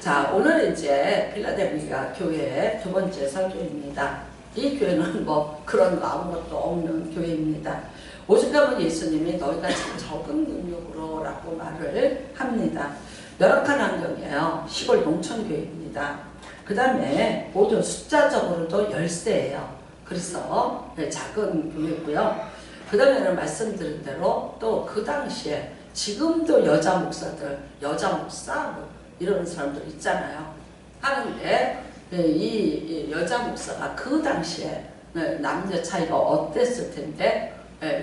자, 오늘은 이제 필라델피아 교회의 두 번째 설교입니다. 이 교회는 뭐 그런 거 아무것도 없는 교회입니다. 오죽하면 예수님이 너희가 참 적은 능력으로 라고 말을 합니다. 열악한 환경이에요. 시골 농촌교회입니다. 그 다음에 모두 숫자적으로도 열세예요. 그래서 작은 교회고요. 그 다음에는 말씀드린 대로 또 그 당시에 지금도 여자 목사들, 여자 목사 이런 사람들 있잖아요. 하는데 이 여자 목사가 그 당시에 남녀 차이가 어땠을 텐데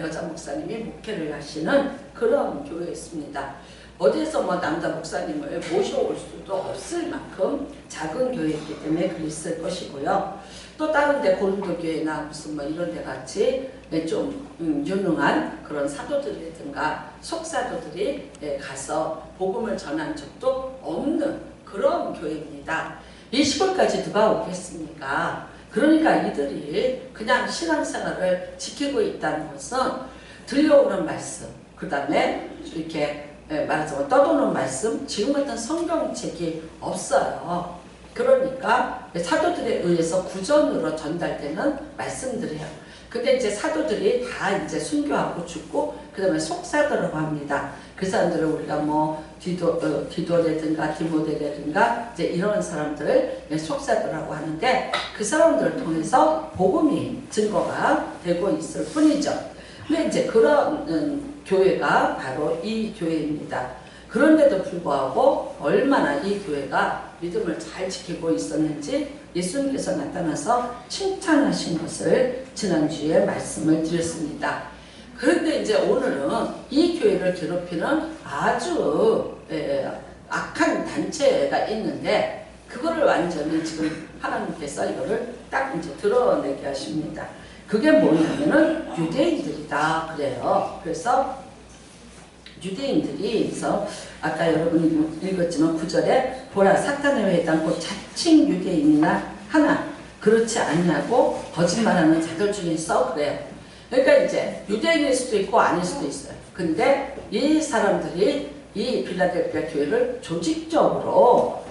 여자 목사님이 목회를 하시는 그런 교회였습니다. 어디에서 뭐 남자 목사님을 모셔올 수도 없을 만큼 작은 교회이기 때문에 그랬을 것이고요. 또 다른 데 고린도 교회나 무슨 뭐 이런 데 같이 좀 유능한 그런 사도들이든가 속사도들이 가서 복음을 전한 적도 없는 그런 교회입니다. 이 시골까지 누가 오겠습니까? 그러니까 이들이 그냥 신앙생활을 지키고 있다는 것은 들려오는 말씀, 그 다음에 이렇게 말하자면 떠도는 말씀, 지금 같은 성경책이 없어요. 그러니까 사도들에 의해서 구전으로 전달되는 말씀들이에요. 근데 이제 사도들이 다 이제 순교하고 죽고 그 다음에 속사도라고 합니다. 그 사람들을 우리가 뭐 디도라든가 디모데라든가 이제 이런 사람들을 속사도라고 하는데 그 사람들을 통해서 복음이 증거가 되고 있을 뿐이죠. 근데 이제 그런 교회가 바로 이 교회입니다. 그런데도 불구하고 얼마나 이 교회가 믿음을 잘 지키고 있었는지 예수님께서 나타나서 칭찬하신 것을 지난주에 말씀을 드렸습니다. 그런데 이제 오늘은 이 교회를 괴롭히는 아주 악한 단체가 있는데 그거를 완전히 지금 하나님께서 이거를 딱 이제 드러내게 하십니다. 그게 뭐냐면은 유대인들이다 그래요. 그래서 유대인들이 그래서 아까 여러분이 읽었지만 9절에 보라 사탄의 회당 곧 자칭 유대인이나 하나 그렇지 않냐고 거짓말하는 자들 중에 있어 그래요. 그러니까 이제 유대인일 수도 있고 아닐 수도 있어요. 근데 이 사람들이 이 필라델피아 교회를 조직적으로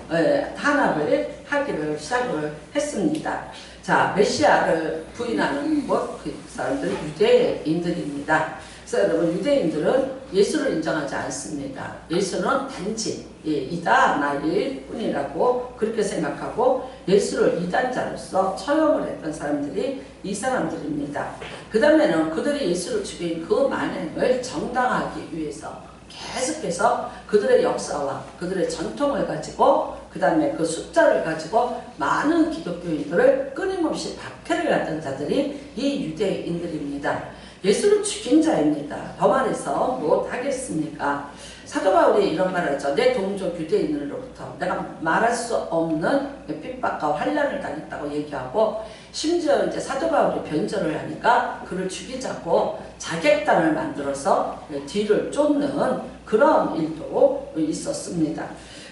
탄압을 하기를 시작을 했습니다. 자, 메시아를 부인하는 그 사람들은 유대인들입니다. 그래서 여러분 유대인들은 예수를 인정하지 않습니다. 예수는 단지 이다 나일 뿐이라고 그렇게 생각하고 예수를 이단자로서 처형을 했던 사람들이 이 사람들입니다. 그 다음에는 그들이 예수를 죽인 그 만행을 정당하기 위해서 계속해서 그들의 역사와 그들의 전통을 가지고 그 다음에 그 숫자를 가지고 많은 기독교인들을 끊임없이 박해를 하던 자들이 이 유대인들입니다. 예수를 죽인 자입니다. 더 말해서 못하겠습니까? 사도 바울이 이런 말을 하죠. 내 동족 유대인으로부터 내가 말할 수 없는 핍박과 환난을 당했다고 얘기하고 심지어 이제 사도 바울이 변절을 하니까 그를 죽이자고 자객단을 만들어서 뒤를 쫓는 그런 일도 있었습니다.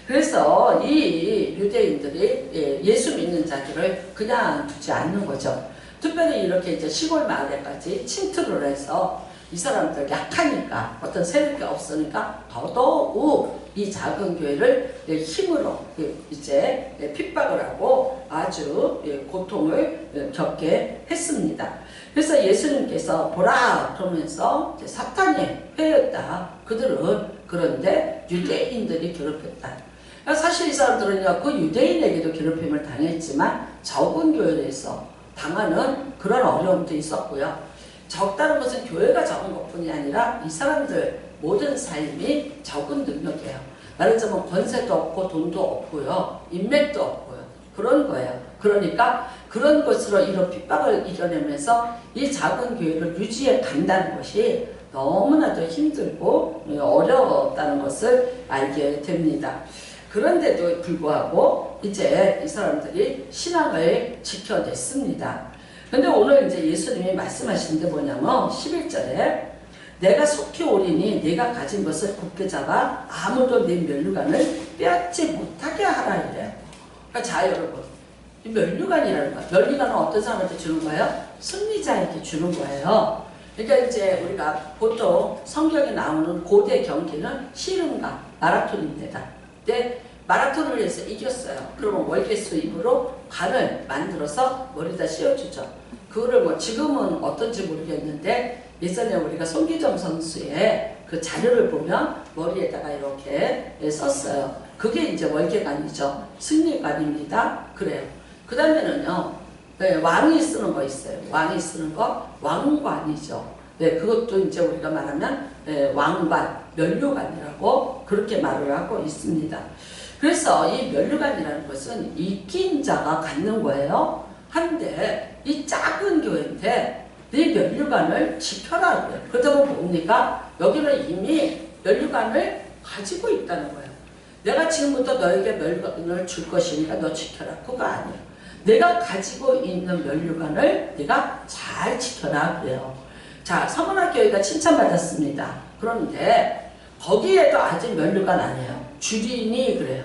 그래서 이 유대인들이 예수 믿는 자들을 그냥 두지 않는 거죠. 특별히 이렇게 이제 시골 마을에까지 침투를 해서 이 사람들 약하니까 어떤 세력이 없으니까 더더욱 이 작은 교회를 힘으로 이제 핍박을 하고 아주 고통을 겪게 했습니다. 그래서 예수님께서 보라 그러면서 사탄이 회였다. 그들은 그런데 유대인들이 괴롭혔다. 사실 이 사람들은요 그 유대인에게도 괴롭힘을 당했지만 적은 교회에서 당하는 그런 어려움도 있었고요. 적다는 것은 교회가 적은 것뿐이 아니라 이 사람들 모든 삶이 적은 능력이에요. 말하자면 권세도 없고 돈도 없고요. 인맥도 없고요. 그런 거예요. 그러니까 그런 것으로 이런 핍박을 이겨내면서 이 작은 교회를 유지해 간다는 것이 너무나도 힘들고 어려웠다는 것을 알게 됩니다. 그런데도 불구하고 이제 이 사람들이 신앙을 지켜냈습니다. 근데 오늘 이제 예수님이 말씀하신 게 뭐냐면 11절에 내가 속히 오리니 네가 가진 것을 굳게 잡아 아무도 네 면류관을 빼앗지 못하게 하라 이래요. 그러니까 자 여러분 이 면류관이라는 거예요. 면류관은 어떤 사람한테 주는 거예요? 승리자에게 주는 거예요. 그러니까 이제 우리가 보통 성경에 나오는 고대 경기는 씨름과 마라톤입니다. 근데 마라톤을 해서 이겼어요. 그러면 월계 수입으로 관을 만들어서 머리에다 씌워주죠. 그거를 뭐 지금은 어떤지 모르겠는데 예전에 우리가 손기정 선수의 그 자료를 보면 머리에다가 이렇게 썼어요. 그게 이제 월계관이죠. 승리관입니다. 그래요. 그 다음에는요, 네, 왕이 쓰는 거 있어요. 왕이 쓰는 거 왕관이죠. 네, 그것도 이제 우리가 말하면 왕관, 면류관이라고 그렇게 말을 하고 있습니다. 그래서 이 면류관이라는 것은 이긴 자가 갖는 거예요. 한데 이 작은 교회인데 네 면류관을 지켜라 그래요. 그러다 보면 뭡니까? 여기는 이미 면류관을 가지고 있다는 거예요. 내가 지금부터 너에게 면류관을 줄 것이니까 너 지켜라. 그거 아니에요. 내가 가지고 있는 면류관을 네가 잘 지켜라 그래요. 자, 서문학교회가 칭찬받았습니다. 그런데 거기에도 아직 면류관 아니에요. 주린이 그래요.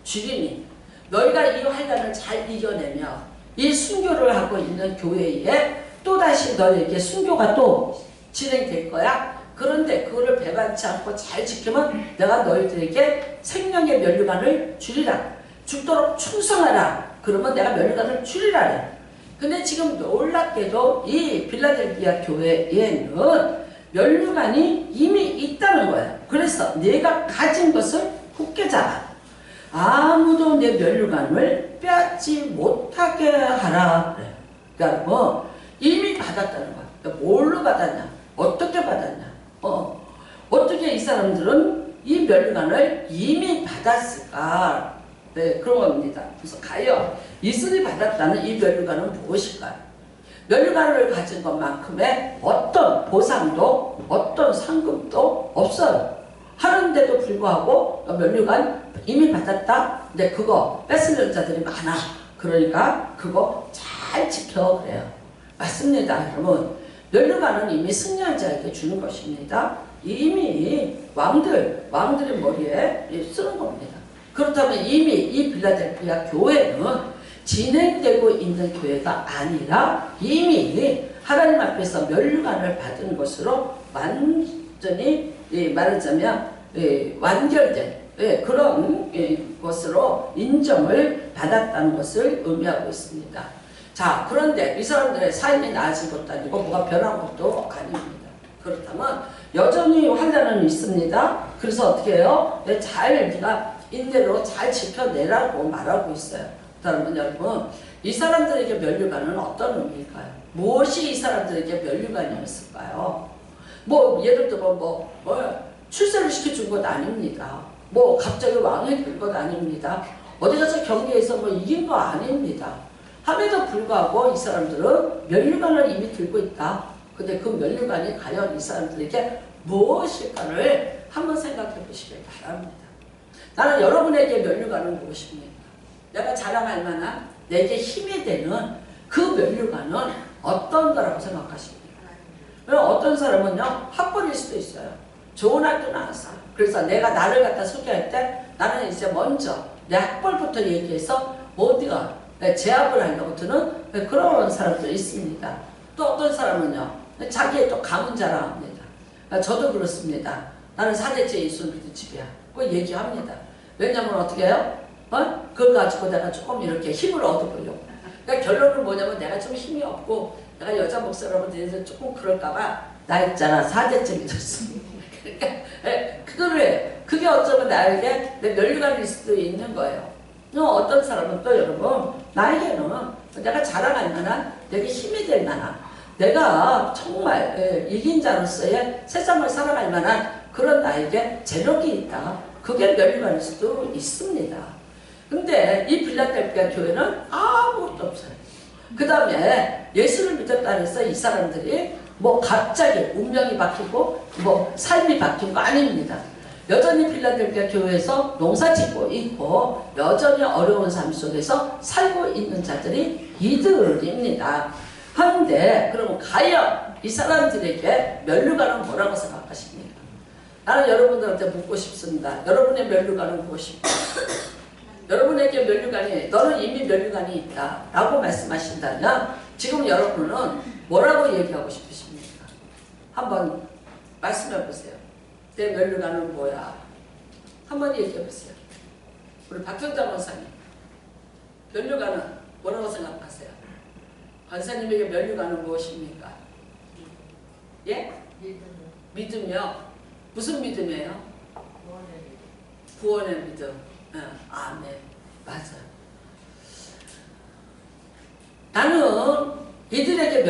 주린이. 너희가 이 환란을 잘 이겨내며 이 순교를 하고 있는 교회에 또다시 너에게 순교가 또 진행될 거야. 그런데 그거를 배반치 않고 잘 지키면 내가 너희들에게 생명의 면류관을 주리라. 죽도록 충성하라. 그러면 내가 면류관을 주리라. 근데 지금 놀랍게도 이 빌라델비아 교회에는 면류관이 이미 있다는 거예요. 그래서 내가 가진 것을 굳게 잡아. 아무도 내 면류관을 빼앗지 못하게 하라. 그래요. 그러니까 뭐 이미 받았다는 거야. 그러니까 뭘로 받았냐? 어떻게 받았냐? 어떻게 이 사람들은 이 면류관을 이미 받았을까? 네, 그런 겁니다. 그래서 과연 이슬이 받았다는 이 면류관은 무엇일까요? 면류관을 가진 것만큼의 어떤 보상도 어떤 상급도 없어요. 하는데도 불구하고 면류관 이미 받았다? 근데 그거 뺏으려는 자들이 많아. 그러니까 그거 잘 지켜 그래요. 맞습니다. 여러분. 면류관은 이미 승리한 자에게 주는 것입니다. 이미 왕들의 머리에 쓰는 겁니다. 그렇다면 이미 이 빌라델비아 교회는 진행되고 있는 교회가 아니라 이미 하나님 앞에서 면류관을 받은 것으로 완전히 말하자면 완결된 그런 것으로 인정을 받았다는 것을 의미하고 있습니다. 자, 그런데 이 사람들의 삶이 나아진 것도 아니고 뭐가 변한 것도 아닙니다. 그렇다면 여전히 환란은 있습니다. 그래서 어떻게 해요? 잘 네가 인대로 잘 지켜내라고 말하고 있어요. 그러면 여러분, 이 사람들에게 면류관은 어떤 의미일까요? 무엇이 이 사람들에게 면류관이었을까요? 뭐 예를 들어 출세를 시켜준 것 아닙니다. 뭐 갑자기 왕이 된 것 아닙니다. 어디 가서 경기에서 뭐 이긴 거 아닙니다. 함에도 불구하고 이 사람들은 면류관을 이미 들고 있다. 근데 그 면류관이 과연 이 사람들에게 무엇일까를 한번 생각해 보시길 바랍니다. 나는 여러분에게 면류관은 무엇입니까? 내가 자랑할 만한 내게 힘이 되는 그 면류관은 어떤 거라고 생각하십니까? 어떤 사람은요, 학벌일 수도 있어요. 좋은 학교 나왔어. 그래서 내가 나를 갖다 소개할 때 나는 이제 먼저 내 학벌부터 얘기해서 어디가 제압을 하려고 드는 그런 사람도 있습니다. 또 어떤 사람은요, 자기의 또 가문 자랑합니다. 저도 그렇습니다. 나는 4대째 예수 믿는 집이야. 그거 얘기합니다. 왜냐면 어떻게 해요? 그걸 가지고 내가 조금 이렇게 힘을 얻어보려고. 그러니까 결론은 뭐냐면 내가 좀 힘이 없고 내가 여자 목사라고 대해서 조금 그럴까봐 나 있잖아 4대째 믿었습니다. 그러니까 그게 어쩌면 나에게 내 면류관일 수도 있는 거예요. 어떤 사람은 또 여러분 나에게는 내가 자랑할 만한 내게 힘이 될 만한 내가 정말 이긴 자로서의 세상을 살아갈 만한 그런 나에게 재력이 있다. 그게 면류관일 수도 있습니다. 근데 이 빌라델비아 교회는 아무것도 없어요. 그 다음에 예수를 믿었다 해서 이 사람들이 뭐 갑자기 운명이 바뀌고 뭐 삶이 바뀐 거 아닙니다. 여전히 빌라델비아 교회에서 농사 짓고 있고 여전히 어려운 삶 속에서 살고 있는 자들이 이들입니다. 그런데 그러면 과연 이 사람들에게 면류관은 뭐라고 생각하십니까? 나는 여러분들한테 묻고 싶습니다. 여러분의 면류관은 무엇입니까? 여러분에게 면류관이 너는 이미 면류관이 있다 라고 말씀하신다면 지금 여러분은 뭐라고 얘기하고 싶으십니까? 한번 말씀해 보세요. 내 면류관은 뭐야? 한번 얘기해 보세요. 우리 박정자 권사님, 면류관은 뭐라고 생각하세요? 권사님에게 면류관은 무엇입니까? 예? 믿음이요. 무슨 믿음이에요? 구원의 믿음. 아멘. 맞아요. 나는 이들에게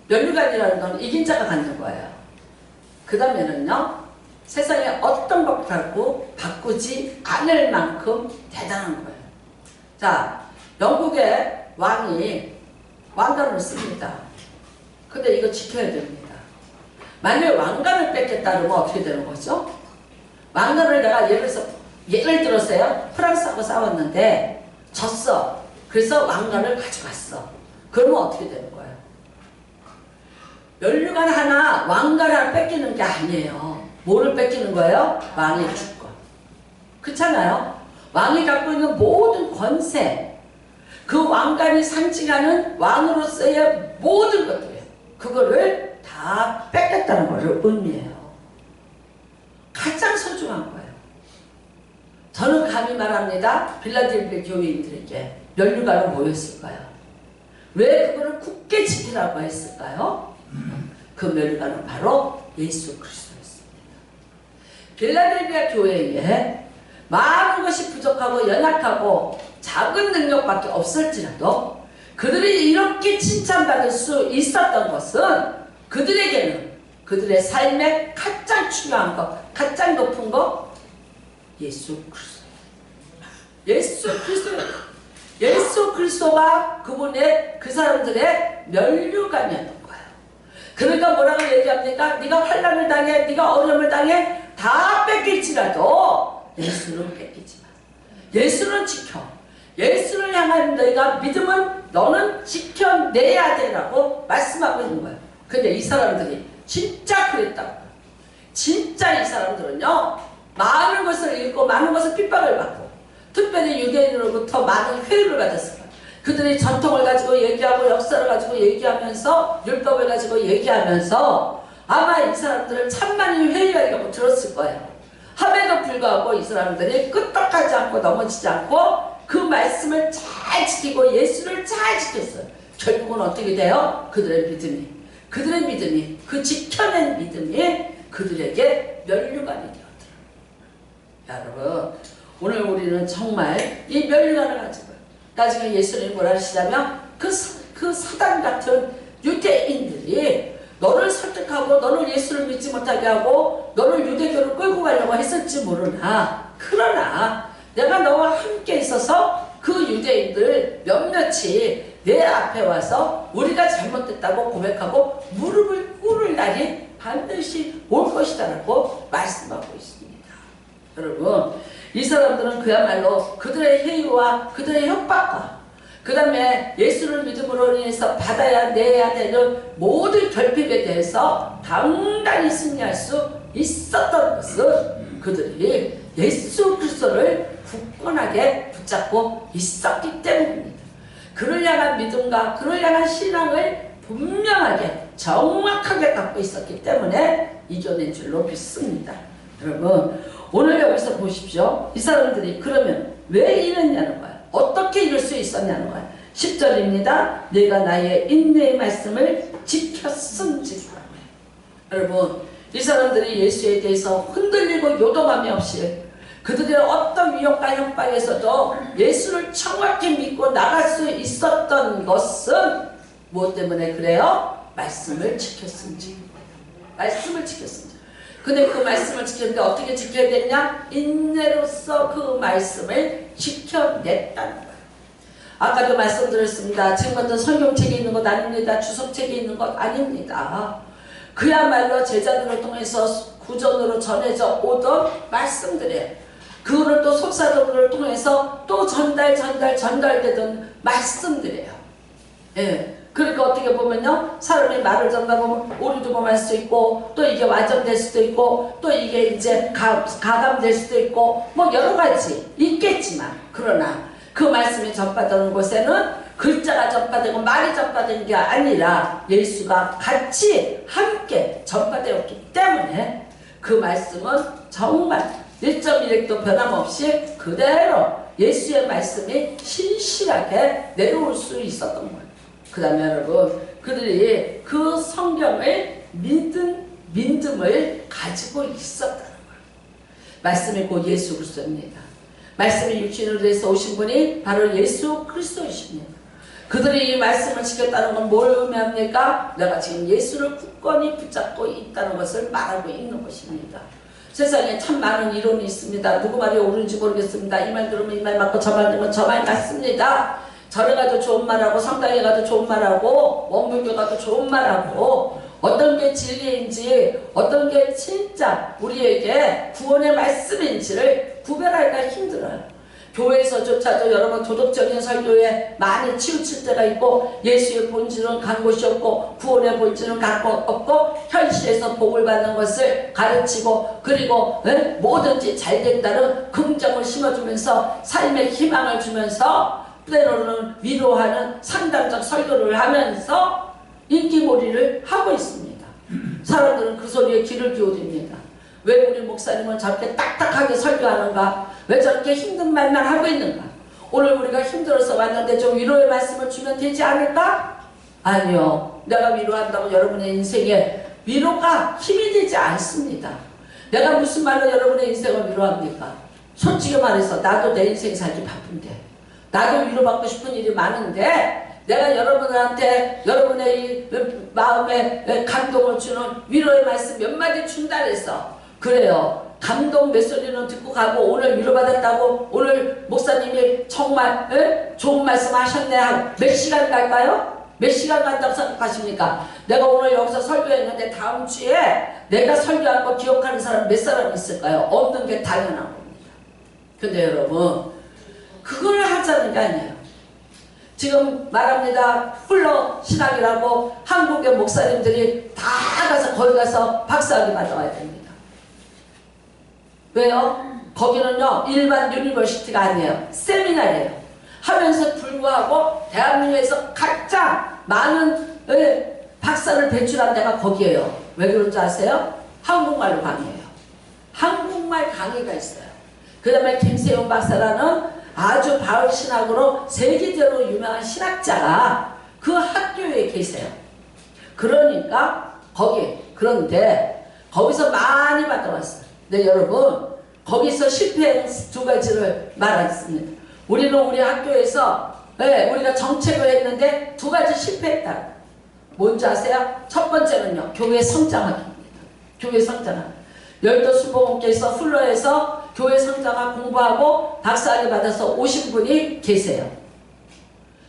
면류관이라는 건 이긴 자가 갖는 거예요. 그 다음에는요, 세상에 어떤 것도 바꾸지 않을 만큼 대단한 거예요. 자, 영국의 왕이 왕관을 씁니다. 근데 이거 지켜야 됩니다. 만약에 왕관을 뺏겠다 그러면 어떻게 되는 거죠? 왕관을 내가 예를 들었어요. 프랑스하고 싸웠는데 졌어. 그래서 왕관을 가져갔어. 그러면 어떻게 되는 거예요? 면류관 하나, 왕관 하나 뺏기는 게 아니에요. 뭐를 뺏기는 거예요? 왕의 주권. 그렇잖아요. 왕이 갖고 있는 모든 권세, 그 왕관이 상징하는 왕으로서의 모든 것들이에요. 그거를 다 뺏겼다는 것을 의미해요. 가장 소중한 거예요. 저는 감히 말합니다. 빌라델비아 교회인들에게 면류관은 뭐였을까요? 왜 그거를 굳게 지키라고 했을까요? 그 면류관은 바로 예수 그리스도였습니다. 빌라델비아 교회에 많은 것이 부족하고 연약하고 작은 능력밖에 없을지라도 그들이 이렇게 칭찬받을 수 있었던 것은 그들에게는 그들의 삶에 가장 중요한 것, 가장 높은 것, 예수 그리스도. 예수 그리스도가 그분의 그 사람들의 면류관이었던 거예요. 그러니까 뭐라고 얘기합니까? 네가 환난을 당해, 네가 어려움을 당해 다 뺏길지라도 예수는 뺏기지 마. 예수는 지켜. 예수를 향한 너희가 믿음은 너는 지켜내야 되라고 말씀하고 있는 거예요. 근데 이 사람들이 진짜 그랬다고. 진짜 이 사람들은요, 많은 것을 읽고 많은 것을 핍박을 받고 특별히 유대인으로부터 많은 회유를 받았어요. 그들이 전통을 가지고 얘기하고 역사를 가지고 얘기하면서 율법을 가지고 얘기하면서 아마 이 사람들을 천만이 회유하려고 들었을 거예요. 함에도 불구하고 이 사람들이 끄떡하지 않고 넘어지지 않고 그 말씀을 잘 지키고 예수를 잘 지켰어요. 결국은 어떻게 돼요? 그들의 믿음이 그 지켜낸 믿음이 그들에게 면류관이 되었더라. 여러분, 오늘 우리는 정말 이 면류관을 가지고 나중에 예수님이 뭐라 하시냐면 그 사단 같은 유대인들이 너를 설득하고 너를 예수를 믿지 못하게 하고 너를 유대교로 끌고 가려고 했을지 모르나, 그러나 내가 너와 함께 있어서 그 유대인들 몇몇이 내 앞에 와서 우리가 잘못됐다고 고백하고 무릎을 꿇을 날이 반드시 올 것이다 라고 말씀하고 있습니다. 여러분, 이 사람들은 그야말로 그들의 회유와 그들의 협박과 그 다음에 예수를 믿음으로 인해서 받아야 내야 되는 모든 결핍에 대해서 당당히 승리할 수 있었던 것은 그들이 예수 그리스도를 굳건하게 붙잡고 있었기 때문입니다. 그를 향한 믿음과 그를 향한 신앙을 분명하게 정확하게 갖고 있었기 때문에 이겨낸 줄로 믿습니다. 여러분, 오늘 여기서 보십시오. 이 사람들이 그러면 왜 이랬냐는 거예요. 어떻게 이럴 수 있었냐는 거예요. 10절입니다. 내가 나의 인내의 말씀을 지켰음지라. 여러분, 이 사람들이 예수에 대해서 흔들리고 요동함이 없이 그들의 어떤 위협과 협박에서도 예수를 정확히 믿고 나갈 수 있었던 것은 무엇 때문에 그래요? 말씀을 지켰음지. 말씀을 지켰음지. 근데 그 말씀을 지켰는데 어떻게 지켜야 되냐? 인내로서 그 말씀을 지켜냈다는 거예요. 아까도 말씀드렸습니다. 지금 어떤 성경책에 있는 것 아닙니다. 주석책에 있는 것 아닙니다. 그야말로 제자들을 통해서 구전으로 전해져 오던 말씀들이에요. 그거를 또 속사도를 통해서 또 전달되던 말씀들이에요. 예. 그러니까 어떻게 보면요, 사람이 말을 전다 보면 오류도 범할 수 있고, 또 이게 와전될 수도 있고, 또 이게 이제 가감될 수도 있고, 뭐 여러 가지 있겠지만, 그러나 그 말씀이 전파되는 곳에는 글자가 전파되고 말이 전파되는 게 아니라 예수가 같이 함께 전파되었기 때문에 그 말씀은 정말 1.1핵도 변함없이 그대로 예수의 말씀이 신실하게 내려올 수 있었던 거예요. 그 다음에 여러분, 그들이 그 성경을 믿음을 가지고 있었다는 거예요. 말씀이 곧 예수 그리스도입니다. 말씀이 육신으로 돼서 오신 분이 바로 예수 그리스도이십니다. 그들이 이 말씀을 지켰다는 건 뭘 의미합니까? 내가 지금 예수를 굳건히 붙잡고 있다는 것을 말하고 있는 것입니다. 세상에 참 많은 이론이 있습니다. 누구 말이 옳은지 모르겠습니다. 이 말 들으면 이 말 맞고 저 말 들으면 저 말 맞습니다. 절에 가도 좋은 말하고 성당에 가도 좋은 말하고 원불교 가도 좋은 말하고 어떤 게 진리인지 어떤 게 진짜 우리에게 구원의 말씀인지를 구별하기가 힘들어요. 교회에서조차도 여러분 도덕적인 설교에 많이 치우칠 때가 있고 예수의 본질은 간 곳이 없고 구원의 본질은 간 곳 없고 현실에서 복을 받는 것을 가르치고 그리고 뭐든지 잘 된다는 긍정을 심어주면서 삶의 희망을 주면서 때로는 위로하는 상담적 설교를 하면서 인기몰이를 하고 있습니다. 사람들은 그 소리에 귀를 기울입니다. 왜 우리 목사님은 저렇게 딱딱하게 설교하는가? 왜 저렇게 힘든 말만 하고 있는가? 오늘 우리가 힘들어서 왔는데 좀 위로의 말씀을 주면 되지 않을까? 아니요. 내가 위로한다고 여러분의 인생에 위로가 힘이 되지 않습니다. 내가 무슨 말로 여러분의 인생을 위로합니까? 솔직히 말해서 나도 내 인생 살기 바쁜데 나도 위로받고 싶은 일이 많은데 내가 여러분한테 여러분의 이 마음에 감동을 주는 위로의 말씀 몇 마디 준다 해서 그래요. 감동 몇 소리는 듣고 가고 오늘 위로받았다고 오늘 목사님이 정말 좋은 말씀 하셨네 하고 몇 시간 갈까요? 몇 시간 간다고 생각하십니까? 내가 오늘 여기서 설교했는데 다음 주에 내가 설교한 거 기억하는 사람 몇 사람 있을까요? 없는 게 당연한 겁니다. 근데 여러분 그걸 하자는 게 아니에요. 지금 말합니다. 훌러 신학이라고 한국의 목사님들이 다 가서 거기 가서 박사학위 받아와야 됩니다. 왜요? 거기는요 일반 유니버시티가 아니에요. 세미나예요. 하면서 불구하고 대한민국에서 가장 많은 박사를 배출한 데가 거기에요. 왜 그런지 아세요? 한국말로 강의해요. 한국말 강의가 있어요. 그 다음에 김세용 박사라는 아주 바울 신학으로 세계적으로 유명한 신학자가 그 학교에 계세요. 그러니까 그런데 거기서 많이 받아왔어요. 근데 여러분 거기서 실패한 두 가지를 말하겠습니다. 우리는 우리 학교에서 우리가 정책을 했는데 두 가지 실패했다. 뭔지 아세요? 첫 번째는요. 교회 성장학입니다. 교회 성장학. 여의도 순복음교에서 훌러에서 교회 성장학 공부하고 박사학위 받아서 오신 분이 계세요.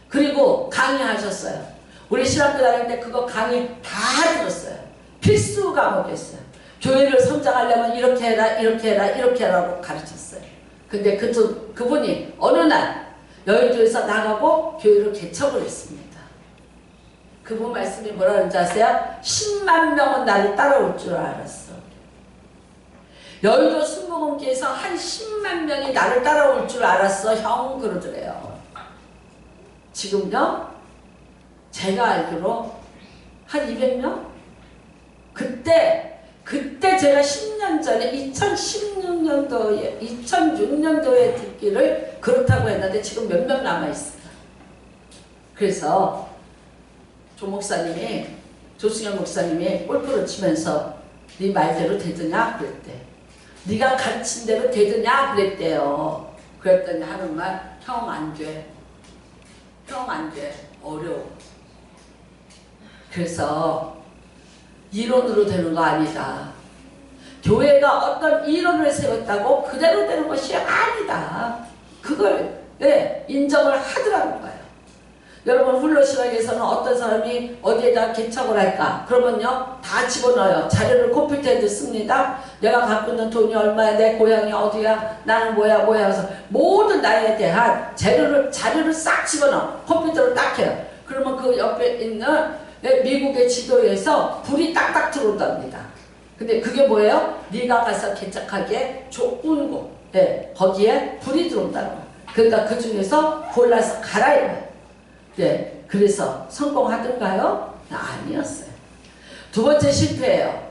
그리고 강의하셨어요. 우리 신학교 다닐 때 그거 강의 다 들었어요. 필수 과목이었어요. 교회를 성장하려면 이렇게 해라 이렇게 해라 이렇게 하라고 가르쳤어요. 근데 그분이 어느 날 여의도에서 나가고 교회를 개척을 했습니다. 그분 말씀이 뭐라는지 아세요? 10만 명은 나를 따라올 줄 알았어. 여의도 순복음교에서 한 10만 명이 나를 따라올 줄 알았어 형 그러더래요. 지금요? 제가 알기로 한 200명? 그때 제가 10년 전에 2006년도에 듣기를 그렇다고 했는데 지금 몇 명 남아있어요. 그래서 조승현 목사님이 골프를 치면서 네 말대로 되드냐 그랬대. 네가 가르친 대로 되드냐 그랬대요. 그랬더니 하는 말 형 안 돼. 형 안 돼. 어려워. 그래서 이론으로 되는 거 아니다. 교회가 어떤 이론을 세웠다고 그대로 되는 것이 아니다. 그걸 인정을 하더라는 거예요. 여러분 훌러 신학에서는 어떤 사람이 어디에다 개척을 할까? 그러면요 다 집어넣어요. 자료를 컴퓨터에 넣습니다. 내가 갖고 있는 돈이 얼마야, 내 고향이 어디야, 나는 뭐야 해서 모든 나에 대한 자료를 싹 집어넣어. 컴퓨터로 딱 해요. 그러면 그 옆에 있는 미국의 지도에서 불이 딱딱 들어온답니다. 근데 그게 뭐예요? 네가 가서 개척하기에 좋은 곳, 거기에 불이 들어온다는 거예요. 그러니까 그 중에서 골라서 가라 이거예요. 그래서 성공하던가요? 아니었어요. 두 번째 실패예요.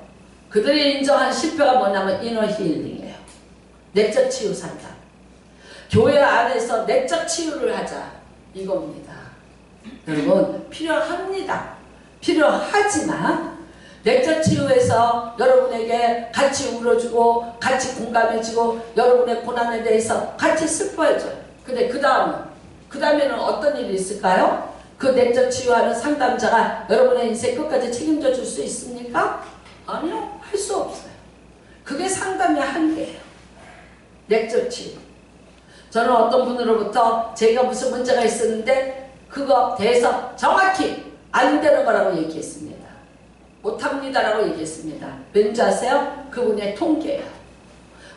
그들이 인정한 실패가 뭐냐면 이너 힐링이에요. 내적 치유 상담. 교회 안에서 내적 치유를 하자. 이겁니다. 여러분, 필요합니다. 필요하지만 내적 치유에서 여러분에게 같이 울어주고 같이 공감해주고 여러분의 고난에 대해서 같이 슬퍼해줘요. 근데 그 다음에는 어떤 일이 있을까요? 그 내적 치유하는 상담자가 여러분의 인생 끝까지 책임져 줄 수 있습니까? 아니요. 할 수 없어요. 그게 상담의 한계예요. 내적 치유. 저는 어떤 분으로부터 제가 무슨 문제가 있었는데 그거 대해서 정확히 안 되는 거라고 얘기했습니다. 못합니다라고 얘기했습니다. 왠지 아세요? 그분의 통계예요.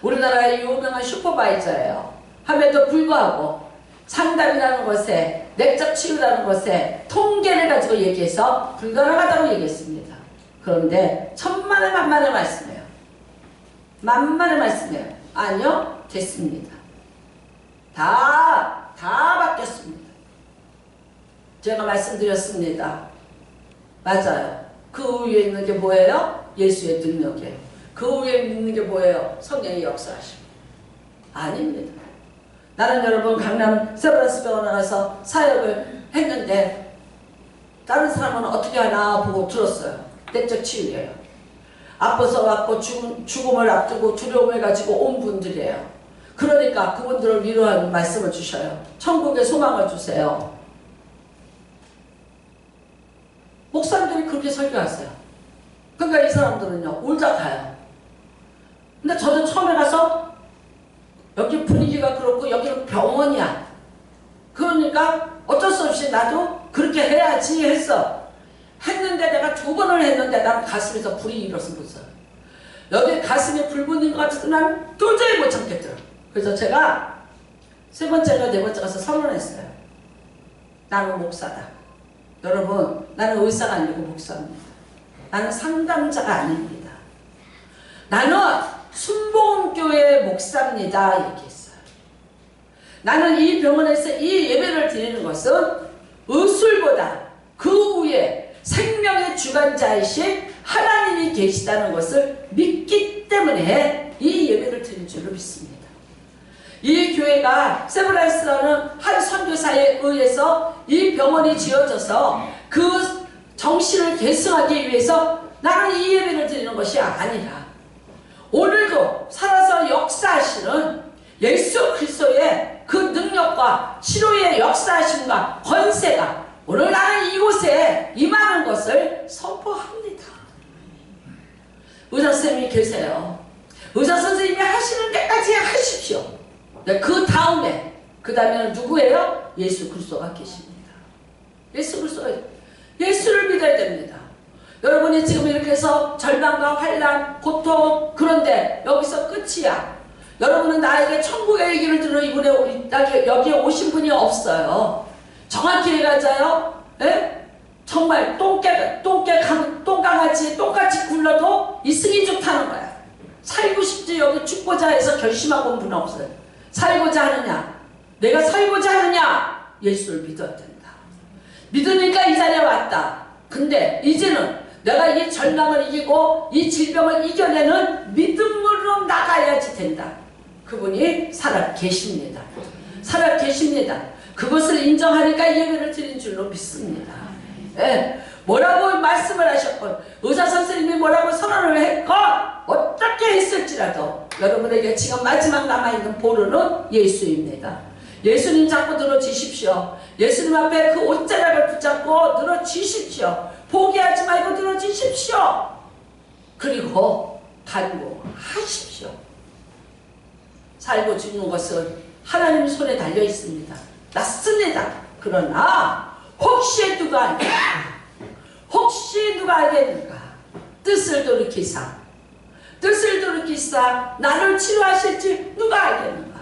우리나라의 유명한 슈퍼바이저예요. 함에도 불구하고 상담이라는 것에 내적 치유라는 것에 통계를 가지고 얘기해서 불가능하다고 얘기했습니다. 그런데 천만의 만만의 말씀이에요. 만만의 말씀이에요. 아니요, 됐습니다. 다 바뀌었습니다. 제가 말씀드렸습니다. 맞아요. 그 위에 있는 게 뭐예요? 예수의 능력이에요. 그 위에 있는 게 뭐예요? 성령의 역사하심. 아닙니다. 나는 여러분 강남 세브란스 병원에 가서 사역을 했는데 다른 사람은 어떻게 하나 보고 들었어요. 내적 치유예요. 아파서 왔고 죽음을 앞두고 두려움을 가지고 온 분들이에요. 그러니까 그분들을 위로하는 말씀을 주셔요. 천국의 소망을 주세요. 목사님들이 그렇게 설교하세요. 그러니까 이 사람들은요, 울다 가요. 근데 저도 처음에 가서 여기 분위기가 그렇고 여기는 병원이야. 그러니까 어쩔 수 없이 나도 그렇게 해야지 했어. 했는데 내가 2번을 했는데 나는 가슴에서 불이 일어서 못 살아. 여기 가슴에 불 붙는 것 같아서 난 도저히 못 참겠더라. 그래서 제가 3번째가 4번째 가서 선언했어요. 나는 목사다. 여러분, 나는 의사가 아니고 목사입니다. 나는 상담자가 아닙니다. 나는 순복음교회 목사입니다. 얘기했어요. 나는 이 병원에서 이 예배를 드리는 것은 의술보다 그 위에 생명의 주관자이신 하나님이 계시다는 것을 믿기 때문에 이 예배를 드릴 줄로 믿습니다. 이 교회가 세브란스라는 한 선교사에 의해서 이 병원이 지어져서 그 정신을 계승하기 위해서 나는 이 예배를 드리는 것이 아니라 오늘도 살아서 역사하시는 예수 그리스도의 그 능력과 치료의 역사하심과 권세가 오늘 나는 이곳에 임하는 것을 선포합니다. 의사선생님이 계세요. 의사선생님이 하시는 데까지 하십시오. 그 다음에는 누구예요? 예수 그리스도가 계십니다. 예수 그리스도가 예수를 믿어야 됩니다. 여러분이 지금 이렇게 해서 절망과 환난, 고통 그런데 여기서 끝이야. 여러분은 나에게 천국의 얘기를 들어 여기에 오신 분이 없어요. 정확히 얘기하자요. 예? 정말 똥강아지 똥같이 굴러도 이승이 좋다는 거야. 살고 싶지 여기 죽고자 해서 결심하고 온 분은 없어요. 살고자 하느냐? 내가 살고자 하느냐? 예수를 믿어야 된다. 믿으니까 이 자리에 왔다. 근데 이제는 내가 이 절망을 이기고 이 질병을 이겨내는 믿음으로 나가야지 된다. 그분이 살아 계십니다. 살아 계십니다. 그것을 인정하니까 예배를 드린 줄로 믿습니다. 예. 뭐라고 말씀을 하셨건 의사선생님이 뭐라고 선언을 했건 어떻게 했을지라도 여러분에게 지금 마지막 남아있는 보루는 예수입니다. 예수님 잡고 늘어지십시오. 예수님 앞에 그 옷자락을 붙잡고 늘어지십시오. 포기하지 말고 늘어지십시오. 그리고 간구하십시오. 살고 죽는 것은 하나님 손에 달려 있습니다. 낫습니다. 그러나 혹시 누가 알겠는가? 뜻을 돌이키사 나를 치료하실지 누가 알겠는가?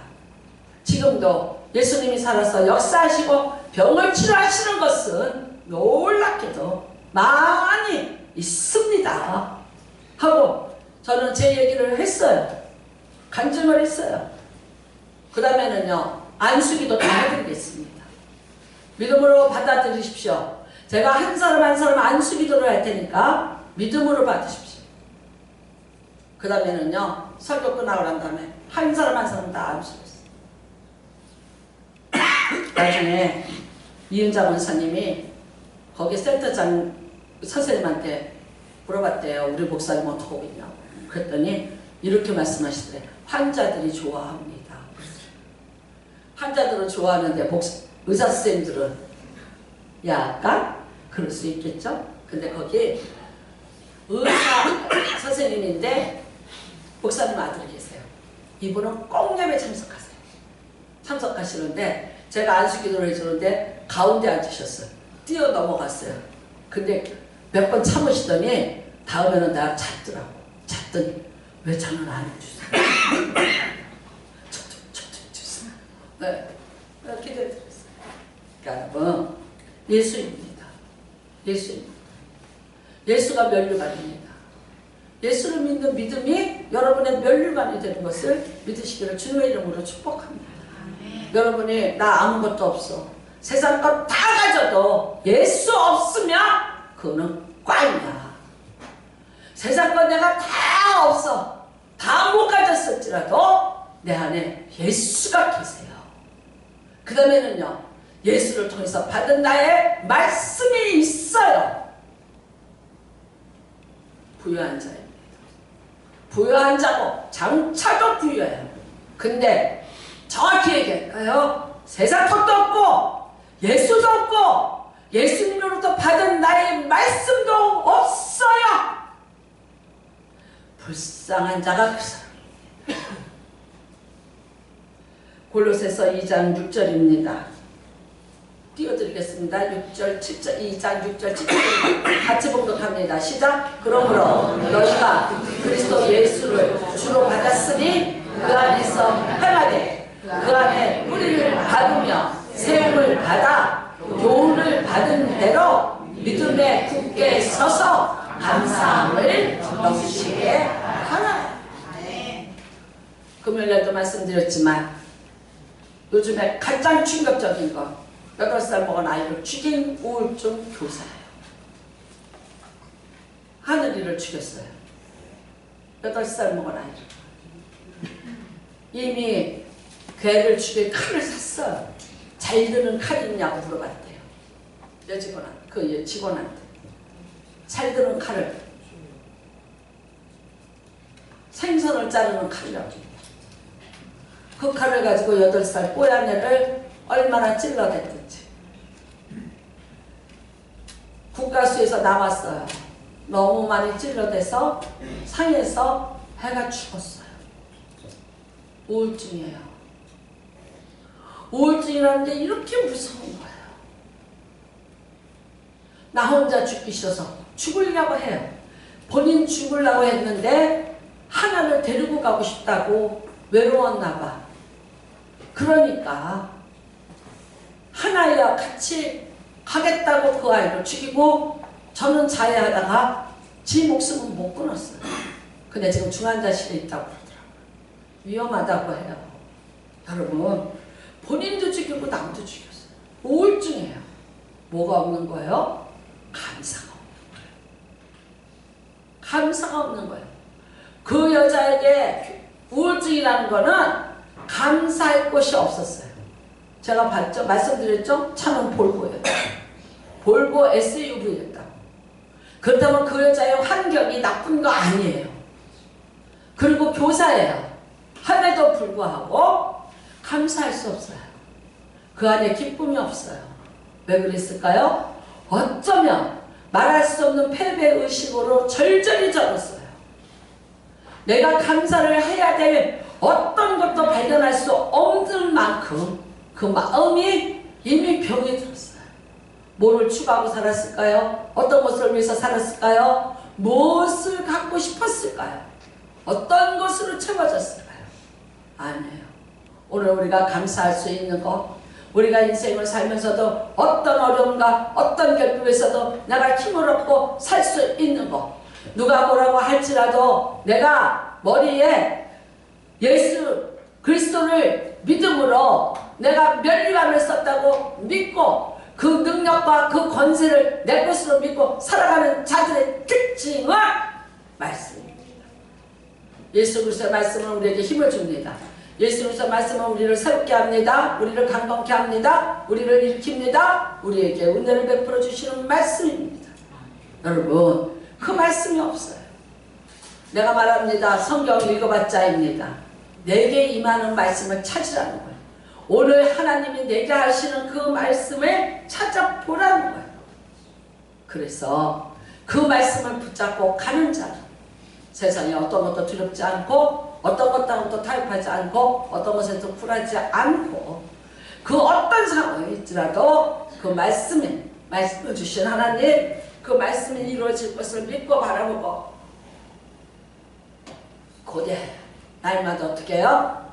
지금도 예수님이 살아서 역사하시고 병을 치료하시는 것은 놀랍게도 많이 있습니다. 하고 저는 제 얘기를 했어요. 간증을 했어요. 그 다음에는요, 안수기도 다 해드리겠습니다. 믿음으로 받아들이십시오. 제가 한 사람 한 사람 안수기도를 할 테니까 믿음으로 받으십시오. 그 다음에는요, 설교 끝나고 난 다음에 한 사람 한 사람 다 암수했어. 나중에 이은자 원사님이 거기 센터장 선생님한테 물어봤대요. 우리 목사님 어떻게 하고 있냐고. 그랬더니 이렇게 말씀하시더래. 환자들이 좋아합니다. 환자들은 좋아하는데 의사 선생님들은 약간 그럴 수 있겠죠. 근데 거기 의사 선생님인데 목사님 아들이 계세요. 이분은 꼭 예배 참석하세요. 참석하시는데 제가 안수기도를 해주는데 가운데 앉으셨어요. 뛰어 넘어갔어요. 근데 몇 번 참으시더니 다음에는 나 찾더라고. 찾더니 왜 장을 안 해주세요? 저좀 주세요. 네, 기도해드렸어요. 그러니까 여러분, 예수입니다. 예수입니다. 예수가 면류관입니다. 예수를 믿는 믿음이 여러분의 면류관이 되는 것을 믿으시기를 주님의 이름으로 축복합니다. 여러분이 나 아무것도 없어. 세상 것 다 가져도 예수 없으면 그거는 꽝이야. 세상 것 내가 다 없어. 다 못 가졌을지라도 내 안에 예수가 계세요. 그 다음에는요. 예수를 통해서 받은 나의 말씀이 있어요. 부유한 자입니다. 부유한 자고 장차도 부유해요. 근데 정확히 얘기할까요? 세상 것도 없고 예수도 없고 예수님으로부터 받은 나의 말씀도 없어요. 불쌍한 자가 그 사람입니다. 골로새서 2장 6절입니다. 띄워드리겠습니다. 6절, 7절, 2장 6절, 7절 같이 봉독합니다. 시작! 그러므로 너희가 그리스도 예수를 주로 받았으니 그 안에서 행하되 그 안에 뿌리를 받으며 세움을 받아 교훈을 받은 대로 믿음에 굳게 서서 감사함을 넘치게 하라. 금요일날도 말씀드렸지만 요즘에 가장 충격적인 거 8살 먹은 아이를 죽인 우울증 교사예요. 하늘이를 죽였어요. 8살 먹은 아이를. 이미 개를 죽일 칼을 샀어요. 잘 드는 칼이 있냐고 물어봤대요. 그 직원한테. 잘 드는 칼을. 생선을 자르는 칼이라고. 그 칼을 가지고 8살 꼬야내를 얼마나 찔러댔든지. 국가수에서 나왔어요. 너무 많이 찔러대서 상해서 해가 죽었어요. 우울증이에요. 우울증이라는 게 이렇게 무서운 거예요. 나 혼자 죽기 싫어서 죽으려고 해요. 본인 죽으려고 했는데 하나를 데리고 가고 싶다고 외로웠나 봐. 그러니까 하나야 같이 가겠다고 그 아이를 죽이고 저는 자해하다가 지 목숨은 못 끊었어요. 근데 지금 중환자실에 있다고 그러더라고요. 위험하다고 해요. 여러분 본인도 죽이고 남도 죽였어요. 우울증이에요. 뭐가 없는 거예요? 감사가 없는 거예요. 감사가 없는 거예요. 그 여자에게 우울증이라는 거는 감사할 것이 없었어요. 제가 봤죠? 말씀드렸죠? 차는 볼보예요. 볼보 SUV였다고. 그렇다면 그 여자의 환경이 나쁜 거 아니에요. 그리고 교사예요. 함에도 불구하고 감사할 수 없어요. 그 안에 기쁨이 없어요. 왜 그랬을까요? 어쩌면 말할 수 없는 패배의식으로 절절히 절었어요. 내가 감사를 해야 될 어떤 것도 발견할 수 없는 만큼 그 마음이 이미 병이 들었어요. 뭐를 추구하고 살았을까요? 어떤 것을 위해서 살았을까요? 무엇을 갖고 싶었을까요? 어떤 것으로 채워졌을까요? 아니에요. 오늘 우리가 감사할 수 있는 것, 우리가 인생을 살면서도 어떤 어려움과 어떤 결핍에서도 내가 힘을 얻고 살 수 있는 것, 누가 뭐라고 할지라도 내가 머리에 예수 그리스도를 믿음으로 내가 면류관을 썼다고 믿고 그 능력과 그 권세를 내 것으로 믿고 살아가는 자들의 특징은 말씀입니다. 예수 그리스도의 말씀은 우리에게 힘을 줍니다. 예수 그리스도의 말씀은 우리를 새롭게 합니다. 우리를 강건케 합니다. 우리를 일으킵니다. 우리에게 은혜를 베풀어 주시는 말씀입니다. 여러분, 그 말씀이 없어요. 내가 말합니다. 성경 읽어봤자입니다. 내게 임하는 말씀을 찾으라는 거예요. 오늘 하나님이 내게 하시는 그 말씀을 찾아보라는 거예요. 그래서 그 말씀을 붙잡고 가는 자는 세상에 어떤 것도 두렵지 않고 어떤 것도 타협하지 않고 어떤 것에도 굴하지 않고 그 어떤 상황일지라도 그 말씀을 주신 하나님, 그 말씀이 이루어질 것을 믿고 바라보고 고대 날마다 어떻게 해요?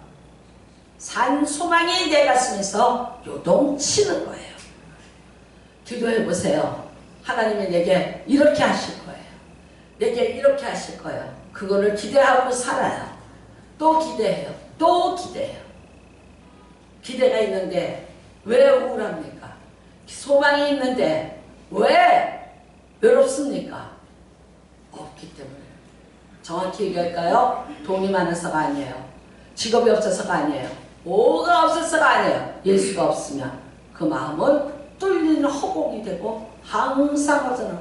산 소망이 내 가슴에서 요동치는 거예요. 기도해 보세요. 하나님이 내게 이렇게 하실 거예요. 내게 이렇게 하실 거예요. 그거를 기대하고 살아요. 또 기대해요. 또 기대해요. 기대가 있는데 왜 우울합니까? 소망이 있는데 왜 외롭습니까? 없기 때문에. 정확히 얘기할까요? 돈이 많아서가 아니에요. 직업이 없어서가 아니에요. 뭐가 없어서가 아니에요. 예수가 없으면 그 마음은 뚫리는 허공이 되고 항상 어쩌나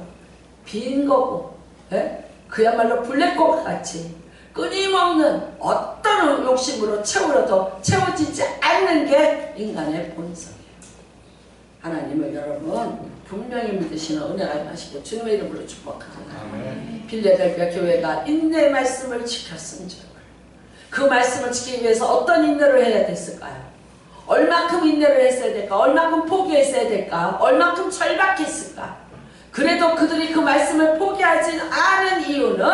빈 거고, 예? 그야말로 블랙홀 같이 끊임없는 어떤 욕심으로 채우려도 채워지지 않는 게 인간의 본성이에요. 하나님을 여러분 분명히 믿으시는 은혜가 임하시고 주님의 이름으로 축복합니다. 빌레델비아 교회가 인내의 말씀을 지켰은 줄, 그 말씀을 지키기 위해서 어떤 인내를 해야 됐을까요? 얼만큼 인내를 했어야 될까? 얼만큼 포기했어야 될까? 얼만큼 절박했을까? 그래도 그들이 그 말씀을 포기하지 않은 이유는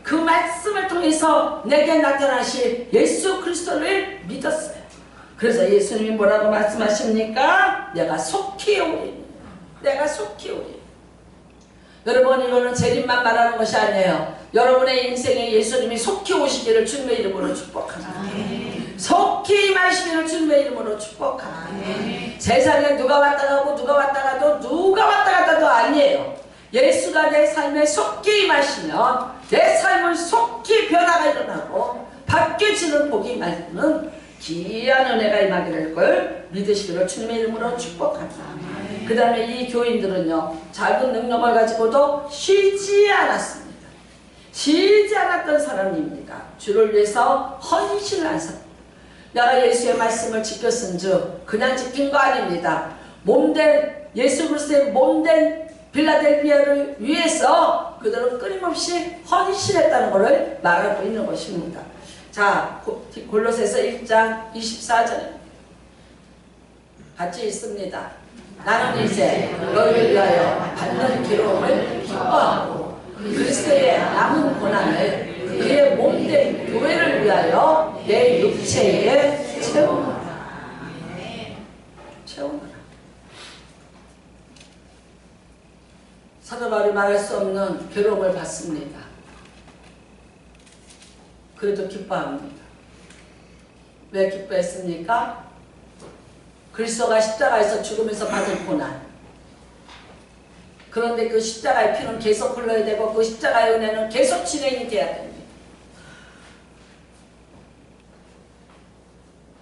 그 말씀을 통해서 내게 나타나실 예수 그리스도를 믿었어요. 그래서 예수님이 뭐라고 말씀하십니까? 내가 속히 오리니. 내가 속히 오리니. 여러분, 이거는 재림만 말하는 것이 아니에요. 여러분의 인생에 예수님이 속히 오시기를 주님의 이름으로 축복합니다. 속히 임하시기를 주님의 이름으로 축복합니다. 세상에 누가 왔다 가고 누가 왔다 가도 누가 왔다 갔다도 아니에요. 예수가 내 삶에 속히 임하시면 내 삶은 속히 변화가 일어나고 바뀌어지는 복이 임하는 귀한 은혜가 임하기를 걸 믿으시기를 주님의 이름으로 축복합니다. 그 다음에 이 교인들은요, 작은 능력을 가지고도 쉬지 않았습니다. 쉬지 않았던 사람입니다. 주를 위해서 헌신을 한 사람. 내가 예수의 말씀을 지켰은즉 그냥 지킨 거 아닙니다. 몸된 예수 그리스도의 몸된 빌라델비아를 위해서 그들은 끊임없이 헌신했다는 것을 말하고 있는 것입니다. 자, 골로새서 1장 24절입니다. 같이 있습니다. 나는 이제 너희를 위하여 받는 괴로움을 기뻐하고 그리스도의 남은 고난을 그의 몸된 교회를 위하여 내 육체에 채우노라. 채우노라. 사도 바울이 말할 수 없는 괴로움을 받습니다. 그래도 기뻐합니다. 왜 기뻐했습니까? 그리스도가 십자가에서 죽으면서 받은 고난. 그런데 그 십자가의 피는 계속 흘러야 되고 그 십자가의 은혜는 계속 진행이 돼야 됩니다.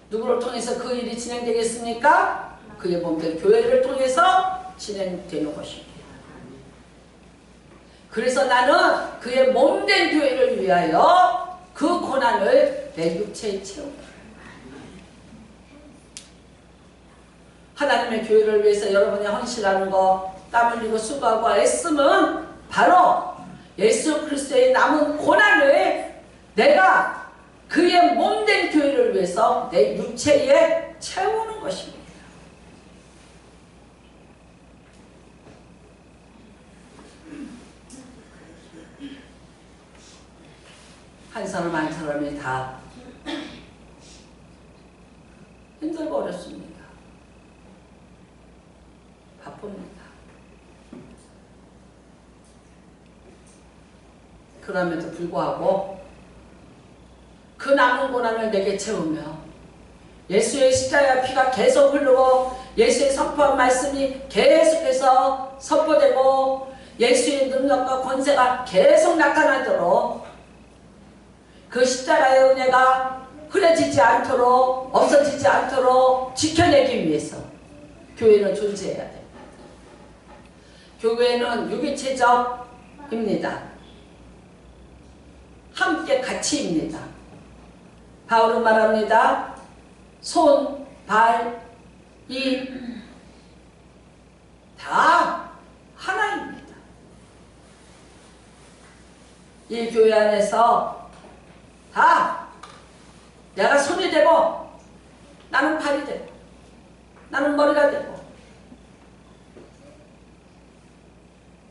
누구를 통해서 그 일이 진행되겠습니까? 그의 몸된 교회를 통해서 진행되는 것입니다. 그래서 나는 그의 몸된 교회를 위하여 그 고난을 내 육체에 채우라. 하나님의 교회를 위해서 여러분이 헌신하는 거, 땀 흘리고 수고하고 애쓰면 바로 예수 그리스도의 남은 고난을 내가 그의 몸된 교회를 위해서 내 육체에 채우는 것입니다. 한 사람 한 사람이 다 힘들고 어렵습니다. 바쁩니다. 그럼에도 불구하고 그 남은 고난을 내게 채우며 예수의 십자가 피가 계속 흐르고 예수의 선포한 말씀이 계속해서 선포되고 예수의 능력과 권세가 계속 나타나도록 그 십자가의 은혜가 흐려지지 않도록, 없어지지 않도록 지켜내기 위해서 교회는 존재해야 됩니다. 교회는 유기체적입니다. 함께 같이입니다. 바울은 말합니다. 손, 발, 입 다 하나입니다. 이 교회 안에서 다 내가 손이 되고 나는 발이 되고 나는 머리가 되고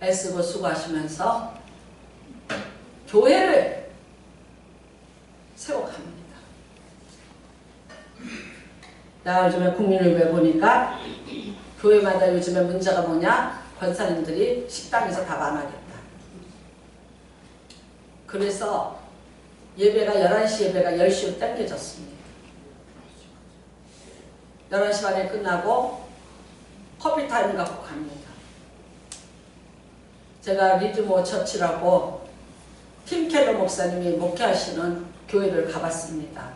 애쓰고 수고하시면서 교회를 세워갑니다. 나 요즘에 국민의회 보니까 교회마다 요즘에 문제가 뭐냐? 권사님들이 식당에서 밥 안 하겠다. 그래서 예배가 11시 예배가 10시로 당겨졌습니다. 11시 반에 끝나고 커피타임 갖고 갑니다. 제가 리드모 처치라고 팀 켈러 목사님이 목회하시는 교회를 가봤습니다.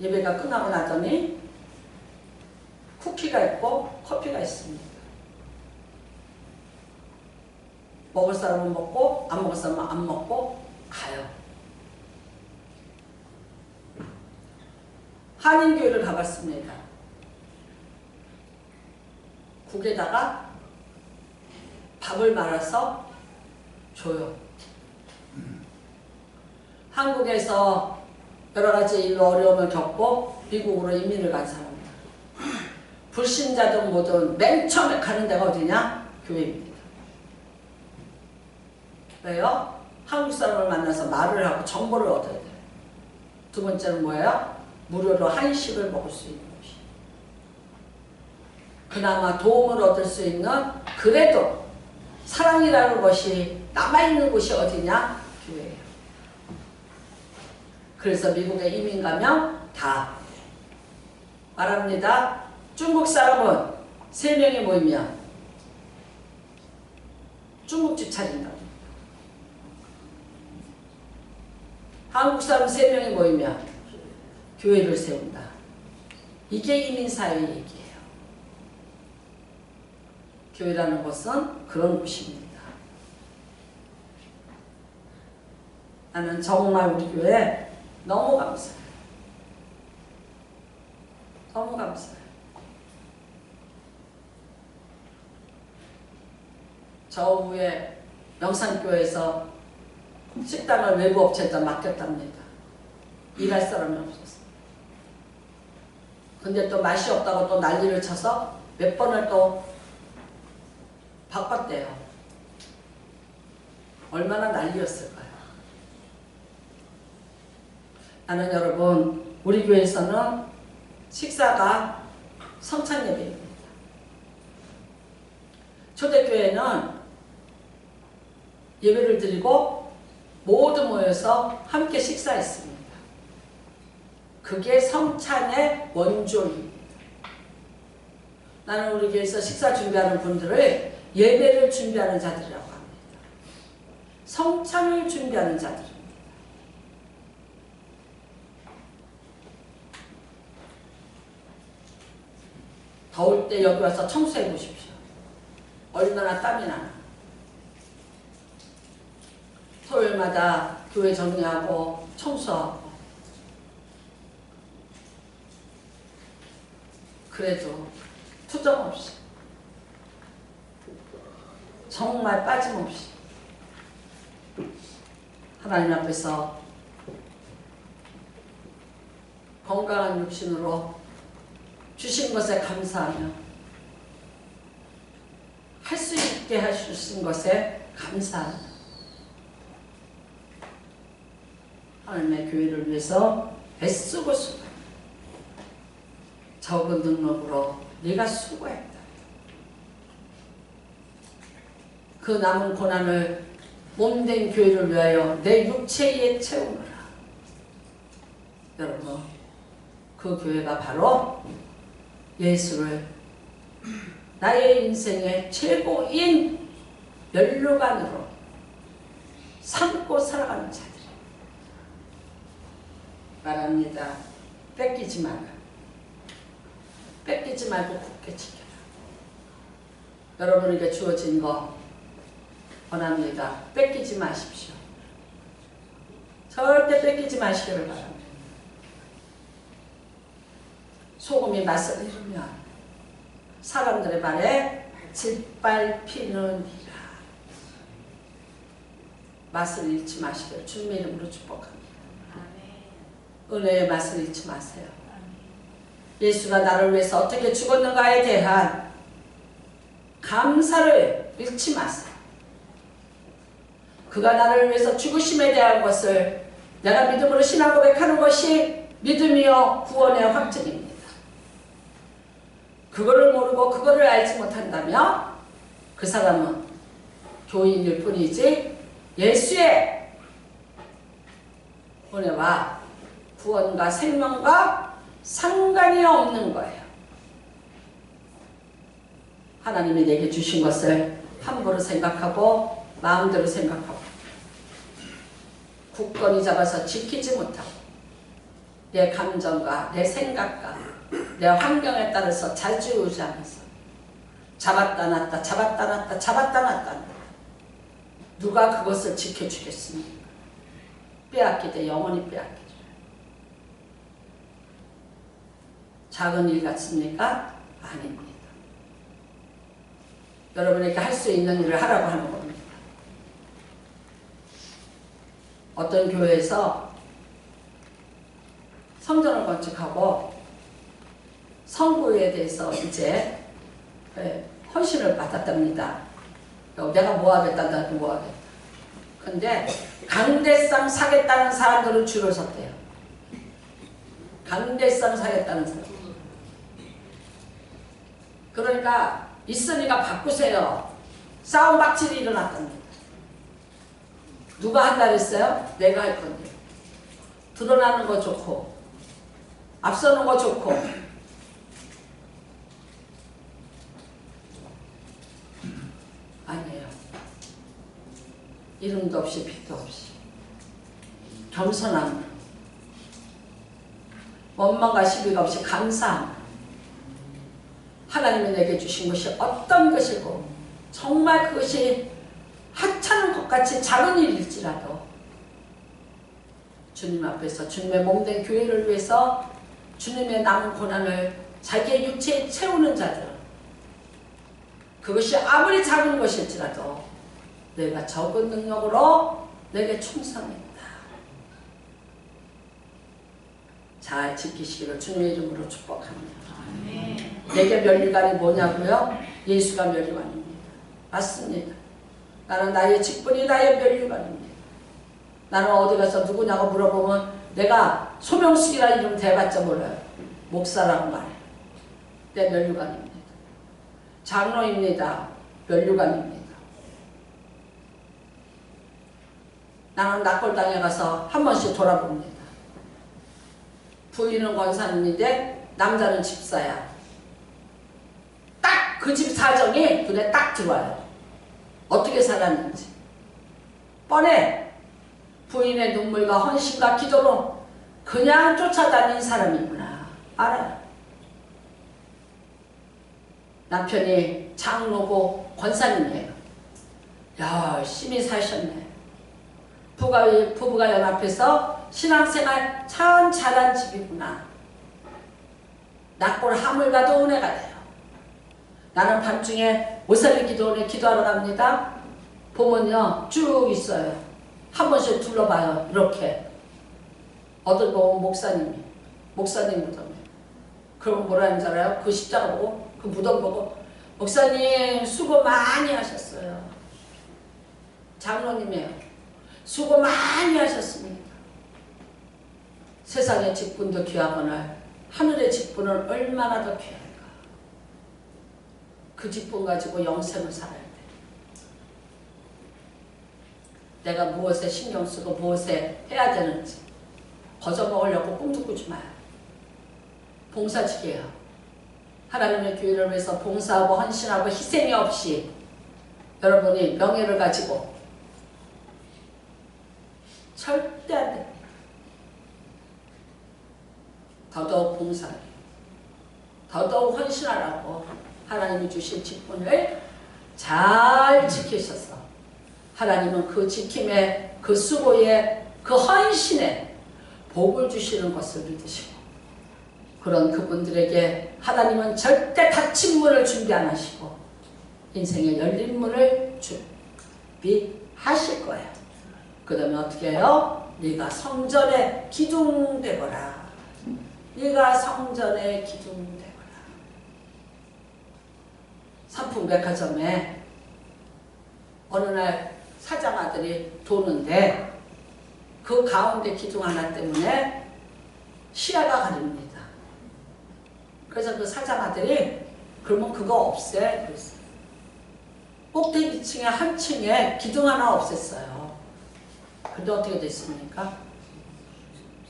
예배가 끝나고 나더니 쿠키가 있고 커피가 있습니다. 먹을 사람은 먹고 안 먹을 사람은 안 먹고 가요. 한인교회를 가봤습니다. 국에다가 밥을 말아서 줘요. 한국에서 여러 가지 일로 어려움을 겪고 미국으로 이민을 간 사람들. 불신자든 뭐든 맨 처음에 가는 데가 어디냐? 교회입니다. 왜요? 한국 사람을 만나서 말을 하고 정보를 얻어야 돼요. 두 번째는 뭐예요? 무료로 한식을 먹을 수 있는 곳이. 그나마 도움을 얻을 수 있는 그래도 사랑이라는 것이 남아있는 곳이 어디냐? 교회예요. 그래서 미국에 이민 가면 다 말합니다. 중국 사람은 3명이 모이면 중국집 차린다고. 한국 사람 3명이 모이면 교회를 세운다. 이게 이민사회의 얘기예요. 교회라는 것은 그런 곳입니다. 나는 정말 우리 교회 너무 감사해요. 너무 감사해요. 저 후에 영산교회에서 식당을 외부 업체에다 맡겼답니다. 일할 사람이 없었어요. 근데 또 맛이 없다고 또 난리를 쳐서 몇 번을 또 바꿨대요. 얼마나 난리였을까요? 나는 여러분, 우리 교회에서는 식사가 성찬 예배입니다. 초대교회는 예배를 드리고 모두 모여서 함께 식사했습니다. 그게 성찬의 원조입니다. 나는 우리 교회에서 식사 준비하는 분들을 예배를 준비하는 자들이라고 합니다. 성찬을 준비하는 자들입니다. 더울 때 여기 와서 청소해 보십시오. 얼마나 땀이 나나. 토요일마다 교회 정리하고 청소하고. 그래도 투정 없이 정말 빠짐없이 하나님 앞에서 건강한 육신으로 주신 것에 감사하며 할 수 있게 하신 것에 감사하며 하나님의 교회를 위해서 애쓰고 수고했다. 적은 능력으로 네가 수고했다. 그 남은 고난을 몸된 교회를 위하여 내 육체에 채우느라. 여러분, 그 교회가 바로 예수를 나의 인생의 최고인 면류관으로 삼고 살아가는 자들. 말합니다. 뺏기지 마라. 뺏기지 말고 굳게 지켜라. 여러분에게 주어진 거 원합니다. 뺏기지 마십시오. 절대 뺏기지 마시기를 바랍니다. 소금이 맛을 잃으면 사람들의 말에 짓밟히느니라. 맛을 잃지 마시기를 주님의 이름으로 축복합니다. 은혜의 맛을 잃지 마세요. 예수가 나를 위해서 어떻게 죽었는가에 대한 감사를 잃지 마세요. 그가 나를 위해서 죽으심에 대한 것을 내가 믿음으로 신앙 고백하는 것이 믿음이요 구원의 확증입니다. 그거를 모르고 그거를 알지 못한다면 그 사람은 교인일 뿐이지 예수의 은혜와 구원과 생명과 상관이 없는 거예요. 하나님이 내게 주신 것을 함부로 생각하고 마음대로 생각하고 굳건히 잡아서 지키지 못하고 내 감정과 내 생각과 내 환경에 따라서 좌지우지하면서 잡았다 놨다 잡았다 놨다 잡았다 놨다 누가 그것을 지켜주겠습니까? 빼앗기되 영원히 빼앗기죠. 작은 일 같습니까? 아닙니다. 여러분에게 할 수 있는 일을 하라고 하는 겁니다. 어떤 교회에서 성전을 건축하고 성구에 대해서 이제 헌신을 받았답니다. 내가 뭐 하겠다, 나도 뭐 하겠다. 근데 강대상 사겠다는 사람들은 줄을 섰대요. 강대상 사겠다는 사람. 그러니까 있으니까 바꾸세요. 싸움 박질이 일어났답니다. 누가 한다 그랬어요? 내가 할 건데. 드러나는 거 좋고 앞서는 거 좋고 아니에요. 이름도 없이 빛도 없이 겸손함, 원망과 시비가 없이 감사함. 하나님이 내게 주신 것이 어떤 것이고 정말 그것이 하찮은 것 같이 작은 일일지라도 주님 앞에서 주님의 몸된 교회를 위해서 주님의 남은 고난을 자기의 육체에 채우는 자들, 그것이 아무리 작은 것일지라도 내가 적은 능력으로 내게 충성했다. 잘 지키시기를 주님의 이름으로 축복합니다. 내게 면류관이 뭐냐고요? 예수가 면류관입니다. 맞습니다. 나는 나의 직분이 나의 면류관입니다. 나는 어디 가서 누구냐고 물어보면 내가 소명숙이라 이름 대봤자 몰라요. 목사라고 말해요. 내 면류관입니다. 장로입니다. 면류관입니다. 나는 낙골당에 가서 한 번씩 돌아봅니다. 부인은 권사님인데 남자는 집사야. 딱 그 집 사정이 눈에 딱 들어와요. 어떻게 살았는지 뻔해. 부인의 눈물과 헌신과 기도로 그냥 쫓아다닌 사람이구나 알아요. 남편이 장로고 권사님이에요. 열심히 사셨네. 부부가 연합해서 신앙생활 참 잘한 집이구나. 낙골 하물 가도 은혜가 돼요. 나는 밤중에 오살리 기도원에 기도하러 갑니다. 보면요 쭉 있어요. 한 번씩 둘러봐요. 이렇게 어떤 보면 목사님 무덤에. 그러면 뭐라는 줄 알아요? 그 십자가 보고 그 무덤 보고 목사님 수고 많이 하셨어요. 장로님이에요. 수고 많이 하셨습니다. 세상의 직분도 귀하거늘 하늘의 직분은 얼마나 더 귀할까. 그 직분 가지고 영생을 살아야 돼. 내가 무엇에 신경 쓰고 무엇에 해야 되는지 거저먹으려고 꿈도 꾸지 마요. 봉사직이에요. 하나님의 교회를 위해서 봉사하고 헌신하고 희생이 없이 여러분이 명예를 가지고 절대 안 됩니다. 더더욱 봉사하기, 더더욱 헌신하라고 하나님이 주신 직분을 잘 지키셔서 하나님은 그 지킴에, 그 수고에, 그 헌신에 복을 주시는 것을 믿으시고, 그런 그분들에게 하나님은 절대 닫힌 문을 준비 안 하시고 인생의 열린 문을 준비하실 거예요. 그 다음에 어떻게 해요? 네가 성전에 기둥되거라. 네가 성전에 기둥되거라. 삼풍백화점에 어느 날 사장 아들이 도는데 그 가운데 기둥 하나 때문에 시야가 가립니다. 그래서 그 사장 아들이 그러면 그거 없애 그랬어요. 꼭대기 층에 한 층에 기둥 하나 없앴어요. 근데 어떻게 됐습니까?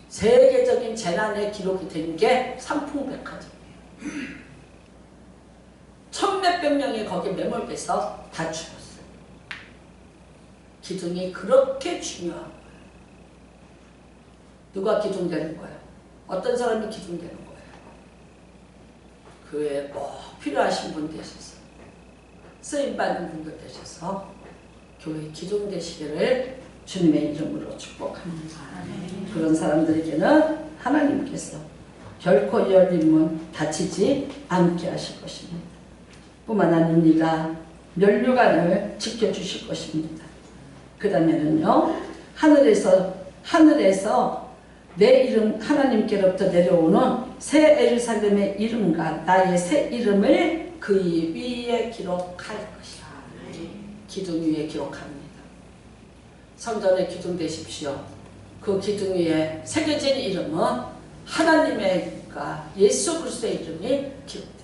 세계적인 재난에 기록이 된 게 삼풍백화점이에요. 천몇백 명이 거기 매몰돼서 다 죽었어요. 기둥이 그렇게 중요한 거예요. 누가 기둥되는 거예요? 어떤 사람이 기둥되는 거예요? 교회에 꼭 필요하신 분 되셔서, 쓰임받는 분들 되셔서 교회 기둥되시기를 주님의 이름으로 축복합니다. 그런 사람들에게는 하나님께서 결코 열린 문 닫히지 않게 하실 것입니다. 뿐만 아니라 면류관을 지켜주실 것입니다. 그 다음에는요, 하늘에서 내 이름 하나님께로부터 내려오는 새 예루살렘의 이름과 나의 새 이름을 그 위에 기록할 것이다. 기둥 위에 기록합니다. 성전에 기둥 되십시오. 그 기둥 위에 새겨진 이름은 하나님의 예수 그리스도의 이름이 기록됩니다.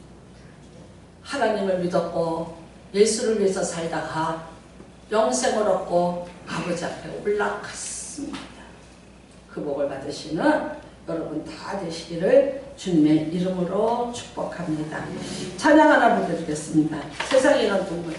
하나님을 믿었고 예수를 위해서 살다가 영생을 얻고 아버지 앞에 올라갔습니다. 그 복을 받으시는 여러분 다 되시기를 주님의 이름으로 축복합니다. 찬양 하나 부르겠습니다. 세상에 이런 동물